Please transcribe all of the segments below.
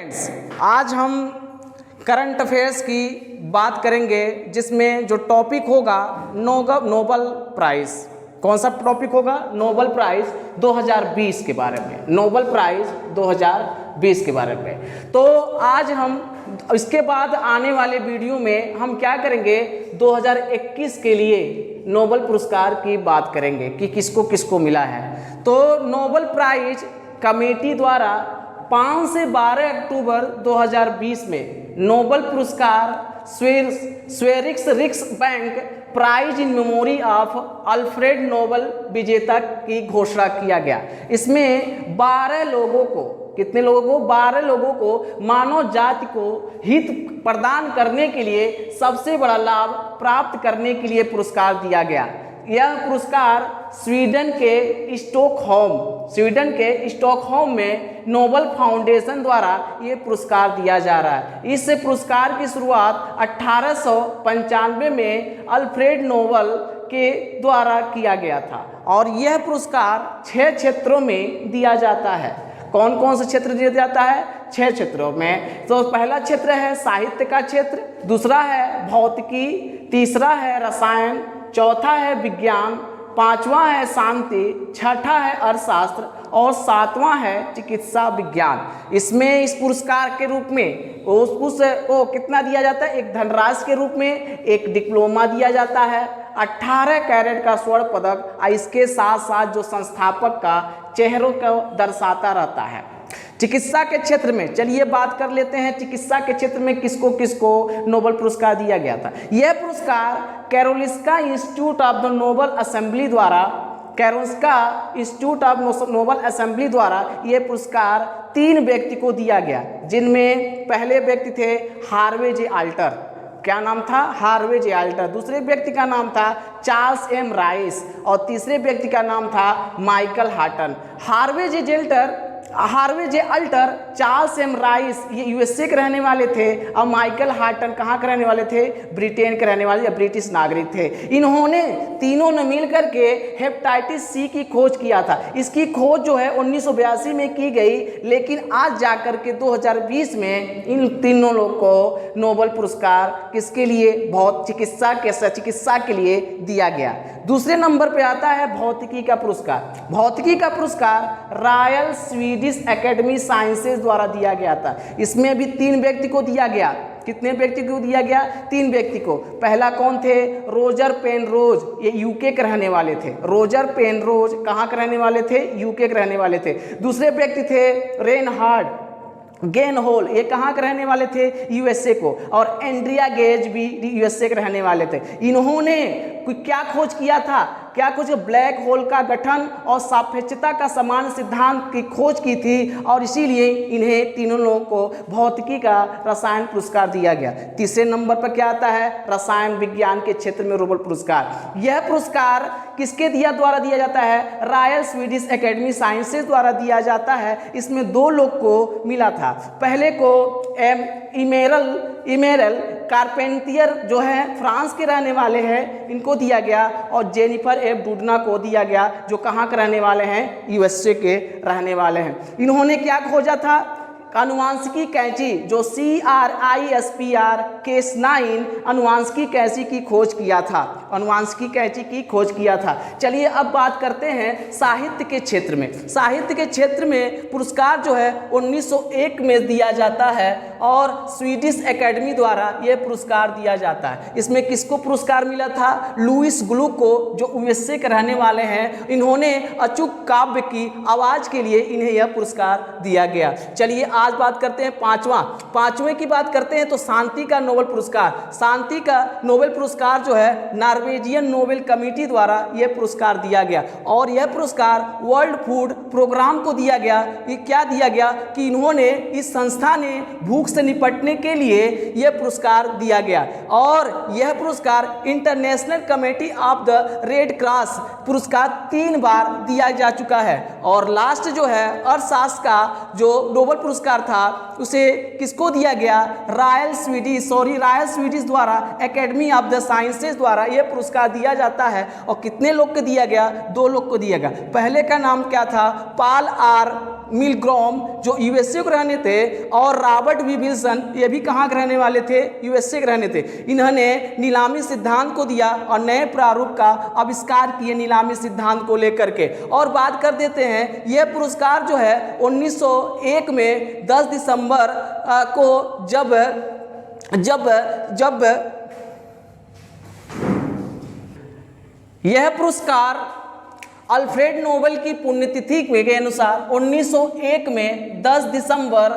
Friends, आज हम current affairs की बात करेंगे जिसमें जो टॉपिक होगा नोबल प्राइज़। कौन सा टॉपिक होगा? नोबल प्राइज़ 2020 के बारे में, नोबल प्राइज़ 2020 के बारे में। तो आज हम इसके बाद आने वाले वीडियो में हम क्या करेंगे, 2021 के लिए नोबल पुरस्कार की बात करेंगे कि किसको किसको मिला है। तो नोबल प्राइज़ कमेटी द्वारा 5 से 12 अक्टूबर 2020 में नोबेल पुरस्कार Sveriges Riksbank prize in memory of Alfred Nobel विजेता की घोषणा किया गया। इसमें 12 लोगों को, कितने लोगों को? 12 लोगों को मानव जाति को हित प्रदान करने के लिए, सबसे बड़ा लाभ प्राप्त करने के लिए पुरस्कार दिया गया। यह पुरस्कार स्वीडन के स्टॉकहोम में नोबेल फाउंडेशन द्वारा ये पुरस्कार दिया जा रहा है। इस पुरस्कार की शुरुआत 1895 में अल्फ्रेड नोबेल के द्वारा किया गया था और यह पुरस्कार 6 क्षेत्रों में दिया जाता है। कौन कौन से क्षेत्र दिया जाता है? 6 क्षेत्रों में। तो पहला क्षेत्र है साहित्य का क्षेत्र, दूसरा है भौतिकी, तीसरा है रसायन, चौथा है विज्ञान, पांचवा है शांति, छठा है अर्थशास्त्र और सातवां है चिकित्सा विज्ञान। इसमें इस पुरस्कार के रूप में उसको कितना दिया जाता है? एक धनराशि के रूप में एक डिप्लोमा दिया जाता है, 18 कैरेट का स्वर्ण पदक, इसके साथ साथ जो संस्थापक का चेहरों को दर्शाता रहता है। चिकित्सा के क्षेत्र में चलिए बात कर लेते हैं, चिकित्सा के क्षेत्र में किसको किसको नोबेल पुरस्कार दिया गया था। यह पुरस्कार Karolinska Institute of the Nobel Assembly द्वारा, Karolinska Institute of Nobel Assembly द्वारा यह पुरस्कार 3 व्यक्ति को दिया गया, जिनमें पहले व्यक्ति थे हार्वे जे अल्टर। क्या नाम था? हार्वे जे अल्टर। दूसरे व्यक्ति का नाम था चार्ल्स एम राइस और तीसरे व्यक्ति का नाम था माइकल हार्टन। हार्वे जे अल्टर, चार्ल्स एम राइस ये यूएसए के रहने वाले थे और माइकल हार्टन कहाँ के रहने वाले थे? ब्रिटेन के रहने वाले या ब्रिटिश नागरिक थे। इन्होंने तीनों ने मिल करके हेपेटाइटिस सी की खोज किया था। इसकी खोज जो है 1982 में की गई, लेकिन आज जाकर के 2020 में इन तीनों लोग को नोबेल पुरस्कार किसके लिए? चिकित्सा के लिए दिया गया। दूसरे नंबर पे आता है भौतिकी का पुरस्कार। भौतिकी का पुरस्कार रॉयल स्वीडिश एकेडमी साइंसेज द्वारा दिया गया था। इसमें भी 3 व्यक्ति को दिया गया। कितने व्यक्ति को दिया गया? 3 व्यक्ति को। पहला कौन थे? रोजर पेनरोज, ये यूके के रहने वाले थे। रोजर पेनरोज कहाँ के रहने वाले थे? यूके के रहने वाले थे। दूसरे व्यक्ति थे रेनहार्ड गेनहोल, ये कहाँ के रहने वाले थे? यूएसए को। और एंड्रिया गेज भी यूएसए के रहने वाले थे। इन्होंने क्या खोज किया था? क्या कुछ ब्लैक होल का गठन और सापेक्षता का समान सिद्धांत की खोज की थी और इसीलिए इन्हें तीनों लोगों को भौतिकी का रसायन पुरस्कार दिया गया। तीसरे नंबर पर क्या आता है? रसायन विज्ञान के क्षेत्र में नोबेल पुरस्कार। यह पुरस्कार किसके द्वारा दिया जाता है? रॉयल स्वीडिश एकेडमी साइंसेज द्वारा दिया जाता है। इसमें 2 लोग को मिला था। पहले को इमेरल कारपेंटियर जो है फ्रांस के रहने वाले हैं, इनको दिया गया, और जेनिफर एफ डूडना को दिया गया जो कहाँ के रहने वाले हैं? यूएसए के रहने वाले हैं। इन्होंने क्या खोजा था? अनुवांशिकी कैंची जो CRISPR Cas9 अनुवांशिकी कैंची की खोज किया था, अनुवांशिकी कैंची की खोज किया था। चलिए अब बात करते हैं साहित्य के क्षेत्र में। साहित्य के क्षेत्र में पुरस्कार जो है 1901 में दिया जाता है और स्वीडिश एकेडमी द्वारा यह पुरस्कार दिया जाता है। इसमें किसको पुरस्कार मिला था? लुइस ग्लुक को, जो यूएसए के रहने वाले हैं। इन्होंने अचूक काव्य की आवाज़ के लिए इन्हें यह पुरस्कार दिया गया। चलिए आज बात करते हैं पांचवें की बात करते हैं तो शांति का नोबेल पुरस्कार। शांति का नोबेल पुरस्कार जो है नॉर्वेजियन नोबेल कमेटी द्वारा यह पुरस्कार दिया गया और यह पुरस्कार वर्ल्ड फूड प्रोग्राम को दिया गया। ये क्या दिया गया कि इन्होंने, इस संस्था ने भूख से निपटने के लिए यह पुरस्कार दिया गया और यह पुरस्कार international committee of the red cross पुरस्कार 3 बार दिया जा चुका है। और लास्ट जो है अर्थशास्त्र का जो नोबेल पुरस्कार था उसे किसको दिया गया? रॉयल स्वीडिश द्वारा एकेडमी ऑफ द साइंसेज द्वारा यह पुरस्कार दिया जाता है। और कितने लोग को दिया गया? 2 लोग को दिया गया। पहले का नाम क्या था? पॉल आर मिलग्रॉम जो यूएसए के रहने थे, और रॉबर्ट वी विल्सन ये भी कहाँ के रहने वाले थे, यूएसए के रहने थे। इन्होंने नीलामी सिद्धांत को दिया और नए प्रारूप का आविष्कार किए नीलामी सिद्धांत को लेकर के। और बात कर देते हैं, यह पुरस्कार जो है 1901 में 10 दिसंबर को जब यह पुरस्कार अल्फ्रेड नोबेल की पुण्यतिथि के अनुसार 1901 में 10 दिसंबर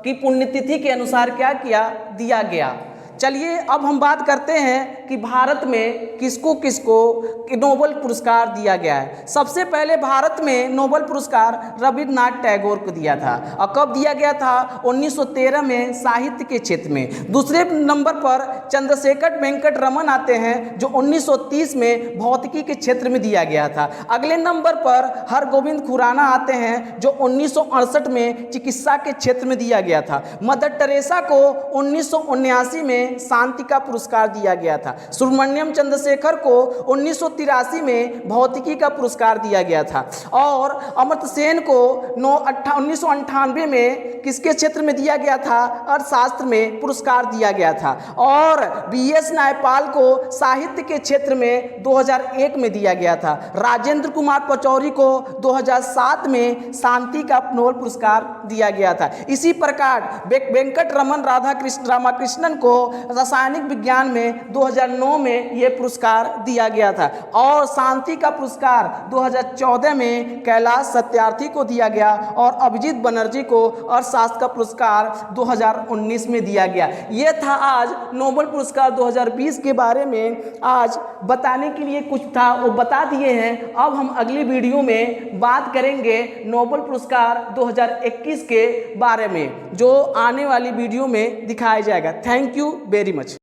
की पुण्यतिथि के अनुसार क्या किया, दिया गया। चलिए अब हम बात करते हैं कि भारत में किसको किसको नोबेल पुरस्कार दिया गया है। सबसे पहले भारत में नोबेल पुरस्कार रविन्द्रनाथ टैगोर को दिया था, और कब दिया गया था, 1913 में साहित्य के क्षेत्र में। दूसरे नंबर पर चंद्रशेखर वेंकट रमन आते हैं, जो 1930 में भौतिकी के क्षेत्र में दिया गया था। अगले नंबर पर हरगोविंद खुराना आते हैं, जो 1968 में चिकित्सा के क्षेत्र में दिया गया था। मदर टेरेसा को 1979 में शांति का पुरस्कार दिया गया था। सुब्रमण्यम चंद्रशेखर को 1983 में भौतिकी का पुरस्कार दिया गया था। और अमर्त्य सेन को 1998 में किसके क्षेत्र में दिया गया था, अर्थशास्त्र में पुरस्कार दिया गया था। और बीएस नायपाल को साहित्य के क्षेत्र में 2001 में दिया गया था। राजेंद्र कुमार पचौरी को 2007 में शांति का नोबेल पुरस्कार दिया गया था। इसी प्रकार वेंकट रमन रामाकृष्णन को रासायनिक विज्ञान में 2009 में यह पुरस्कार दिया गया था। और शांति का पुरस्कार 2014 में कैलाश सत्यार्थी को दिया गया, और अभिजीत बनर्जी को अर्थशास्त्र का पुरस्कार 2019 में दिया गया। यह था आज नोबेल पुरस्कार 2020 के बारे में आज बताने के लिए कुछ था, वो बता दिए हैं। अब हम अगली वीडियो में बात करेंगे नोबेल पुरस्कार 2021 के बारे में, जो आने वाली वीडियो में दिखाया जाएगा। Thank you very much.